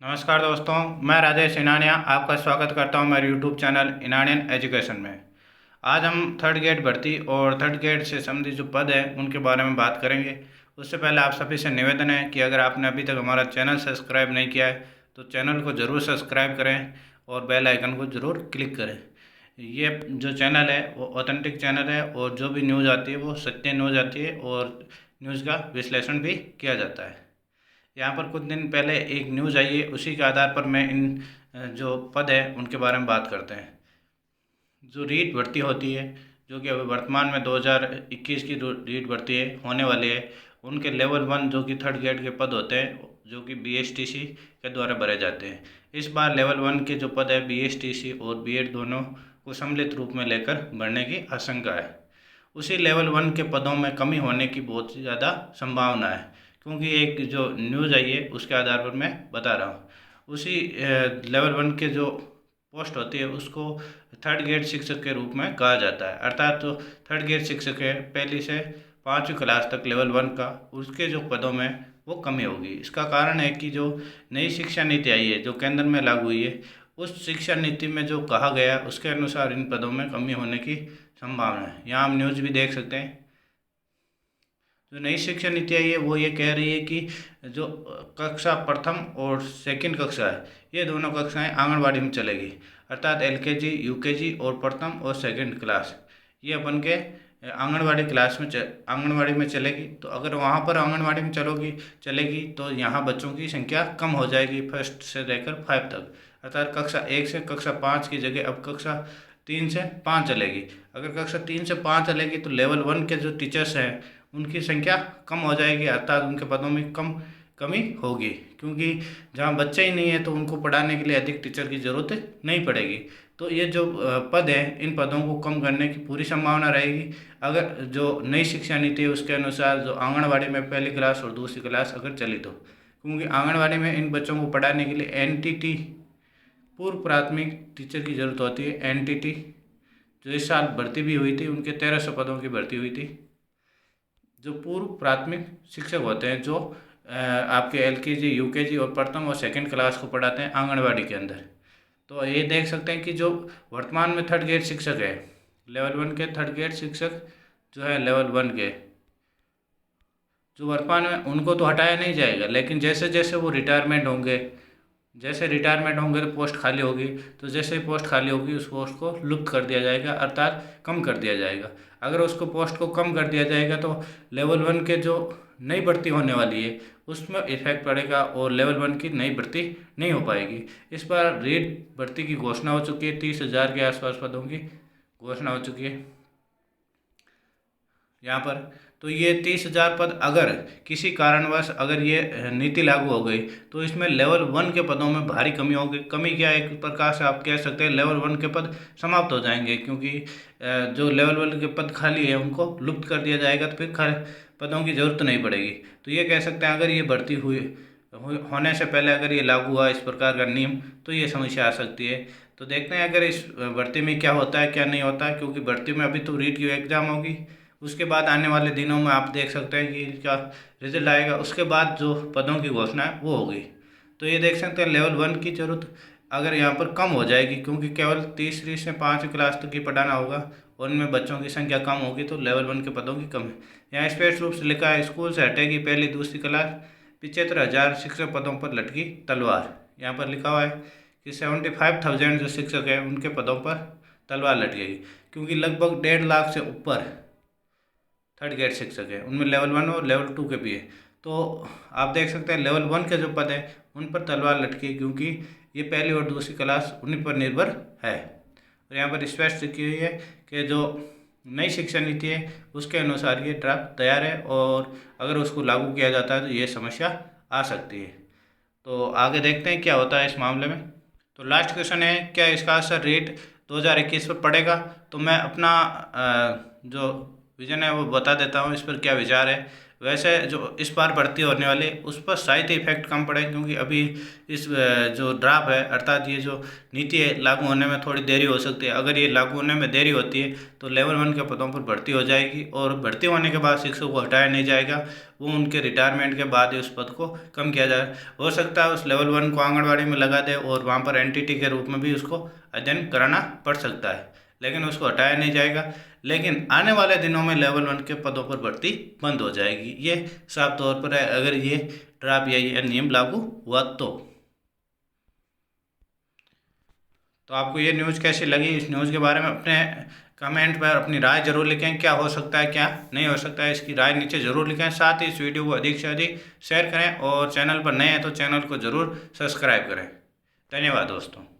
नमस्कार दोस्तों, मैं राजेश इनानिया आपका स्वागत करता हूं मेरे यूट्यूब चैनल इनानियन एजुकेशन में। आज हम थर्ड ग्रेड भर्ती और थर्ड ग्रेड से संबंधित जो पद हैं उनके बारे में बात करेंगे। उससे पहले आप सभी से निवेदन है कि अगर आपने अभी तक हमारा चैनल सब्सक्राइब नहीं किया है तो चैनल को ज़रूर सब्सक्राइब करें और बेल आइकन को ज़रूर क्लिक करें। ये जो चैनल है वो ऑथेंटिक चैनल है और जो भी न्यूज़ आती है वो सत्य न्यूज़ आती है और न्यूज़ का विश्लेषण भी किया जाता है। यहाँ पर कुछ दिन पहले एक न्यूज़ आई है, उसी के आधार पर मैं इन जो पद है उनके बारे में बात करते हैं। जो रीट भर्ती होती है, जो कि अभी वर्तमान में 2021 की रीट भर्ती है होने वाली है, उनके लेवल 1 जो कि थर्ड ग्रेड के पद होते हैं जो कि बीएसटीसी के द्वारा भरे जाते हैं। इस बार लेवल 1 के जो पद है बीएसटीसी और बीएड दोनों को सम्मिलित रूप में लेकर भरने की आशंका है। उसी लेवल 1 के पदों में कमी होने की बहुत ज़्यादा संभावना है, क्योंकि एक जो न्यूज़ आई है उसके आधार पर मैं बता रहा हूँ। उसी लेवल 1 के जो पोस्ट होती है उसको थर्ड ग्रेड शिक्षक के रूप में कहा जाता है, अर्थात तो थर्ड ग्रेड शिक्षक है पहली से 5वीं क्लास तक लेवल 1 का, उसके जो पदों में वो कमी होगी। इसका कारण है कि जो नई शिक्षा नीति आई है जो केंद्र में लागू हुई है, उस शिक्षा नीति में जो कहा गया उसके अनुसार इन पदों में कमी होने की संभावना है। यहाँ हम न्यूज़ भी देख सकते हैं। जो नई शिक्षा नीति आई है वो ये कह रही है कि जो कक्षा प्रथम और सेकंड कक्षा है, ये दोनों कक्षाएं आंगनवाड़ी में चलेगी, अर्थात एलकेजी यूकेजी और प्रथम और सेकंड क्लास ये अपन के आंगनवाड़ी क्लास में आंगनवाड़ी में चलेगी। तो अगर वहाँ पर आंगनवाड़ी में चलेगी तो यहाँ बच्चों की संख्या कम हो जाएगी फर्स्ट से लेकर 5 तक, अर्थात कक्षा 1 से कक्षा 5 की जगह अब कक्षा 3 से 5 चलेगी। अगर कक्षा 3 से 5 चलेगी तो लेवल 1 के जो टीचर्स हैं उनकी संख्या कम हो जाएगी, अर्थात उनके पदों में कमी होगी, क्योंकि जहाँ बच्चे ही नहीं है तो उनको पढ़ाने के लिए अधिक टीचर की ज़रूरत नहीं पड़ेगी। तो ये जो पद हैं इन पदों को कम करने की पूरी संभावना रहेगी अगर जो नई शिक्षा नीति है उसके अनुसार जो आंगनवाड़ी में पहली क्लास और दूसरी क्लास अगर चली तो, क्योंकि आंगनवाड़ी में इन बच्चों को पढ़ाने के लिए एनटीटी पूर्व प्राथमिक टीचर की ज़रूरत होती है। एनटीटी जो इस साल भर्ती भी हुई थी, उनके 1300 पदों की भर्ती हुई थी। जो पूर्व प्राथमिक शिक्षक होते हैं जो आपके एलकेजी यूकेजी और प्रथम और सेकंड क्लास को पढ़ाते हैं आंगनवाड़ी के अंदर, तो ये देख सकते हैं कि जो वर्तमान में थर्ड ग्रेड शिक्षक है लेवल 1 के थर्ड ग्रेड शिक्षक जो है लेवल 1 के जो वर्तमान में उनको तो हटाया नहीं जाएगा, लेकिन जैसे जैसे वो रिटायरमेंट होंगे तो पोस्ट खाली होगी, तो जैसे ही पोस्ट खाली होगी उस पोस्ट को लुप्त कर दिया जाएगा, अर्थात कम कर दिया जाएगा। अगर उसको पोस्ट को कम कर दिया जाएगा तो लेवल 1 के जो नई भर्ती होने वाली है उसमें इफेक्ट पड़ेगा और लेवल 1 की नई भर्ती नहीं हो पाएगी। इस बार रेट भर्ती की घोषणा हो चुकी है, 30,000 के आसपास पदों की घोषणा हो चुकी है यहाँ पर। तो ये 30,000 पद अगर किसी कारणवश अगर ये नीति लागू हो गई तो इसमें लेवल 1 के पदों में भारी कमी होगी। कमी क्या, एक प्रकार से आप कह सकते हैं लेवल 1 के पद समाप्त हो जाएंगे, क्योंकि जो लेवल 1 के पद खाली है उनको लुप्त कर दिया जाएगा, तो फिर पदों की ज़रूरत नहीं पड़ेगी। तो ये कह सकते हैं अगर ये भर्ती होने से पहले अगर ये लागू हुआ इस प्रकार का नियम तो ये समस्या आ सकती है। तो देखते हैं अगर इस भर्ती में क्या होता है क्या नहीं होता है, क्योंकि भर्ती में अभी तो रीट की एग्ज़ाम होगी, उसके बाद आने वाले दिनों में आप देख सकते हैं कि इसका रिजल्ट आएगा, उसके बाद जो पदों की घोषणा है वो होगी। तो ये देख सकते हैं लेवल 1 की ज़रूरत अगर यहाँ पर कम हो जाएगी, क्योंकि केवल तीसरी से 5वीं क्लास तक ही पढ़ाना होगा और उनमें बच्चों की संख्या कम होगी, तो लेवल 1 के पदों की कम है। यहाँ स्पष्ट रूप से लिखा है स्कूल से हटेगी पहली दूसरी क्लास, 75,000 शिक्षक पदों पर लटकी तलवार। यहाँ पर लिखा हुआ है कि 75,000 जो शिक्षक हैं उनके पदों पर तलवार लटकेगी, क्योंकि लगभग 1.5 लाख से ऊपर थर्ड ग्रेड शिक्षक है, उनमें लेवल 1 और लेवल 2 के भी है। तो आप देख सकते हैं लेवल 1 के जो पद है उन पर तलवार लटकी है, क्योंकि ये पहली और दूसरी क्लास उन्हीं पर निर्भर है। और यहाँ पर स्पष्ट लिखी हुई है कि जो नई शिक्षा नीति है उसके अनुसार ये ड्राफ्ट तैयार है और अगर उसको लागू किया जाता है तो ये समस्या आ सकती है। तो आगे देखते हैं क्या होता है इस मामले में। तो लास्ट क्वेश्चन है, क्या इसका असर रेट 2021 पर पड़ेगा? तो मैं अपना जो विजन है वो बता देता हूँ, इस पर क्या विचार है। वैसे जो इस बार भर्ती होने वाली उस पर शायद इफेक्ट कम पड़े, क्योंकि अभी इस जो ड्राफ्ट है अर्थात ये जो नीति है लागू होने में थोड़ी देरी हो सकती है। अगर ये लागू होने में देरी होती है तो लेवल 1 के पदों पर भर्ती हो जाएगी और भर्ती होने के बाद शिक्षक को हटाया नहीं जाएगा, वो उनके रिटायरमेंट के बाद ही उस पद को कम किया जाए। हो सकता है उस लेवल 1 को आंगनबाड़ी में लगा दे और वहाँ पर एनटीटी के रूप में भी उसको अध्ययन कराना पड़ सकता है, लेकिन उसको हटाया नहीं जाएगा। लेकिन आने वाले दिनों में लेवल 1 के पदों पर भर्ती बंद हो जाएगी, ये साफ तौर पर है अगर ये ड्राफ्ट या ये नियम लागू हुआ तो आपको ये न्यूज़ कैसी लगी? इस न्यूज़ के बारे में अपने कमेंट पर अपनी राय जरूर लिखें, क्या हो सकता है क्या नहीं हो सकता है, इसकी राय नीचे ज़रूर लिखें। साथ ही इस वीडियो को अधिक से अधिक शेयर करें और चैनल पर नए हैं तो चैनल को ज़रूर सब्सक्राइब करें। धन्यवाद दोस्तों।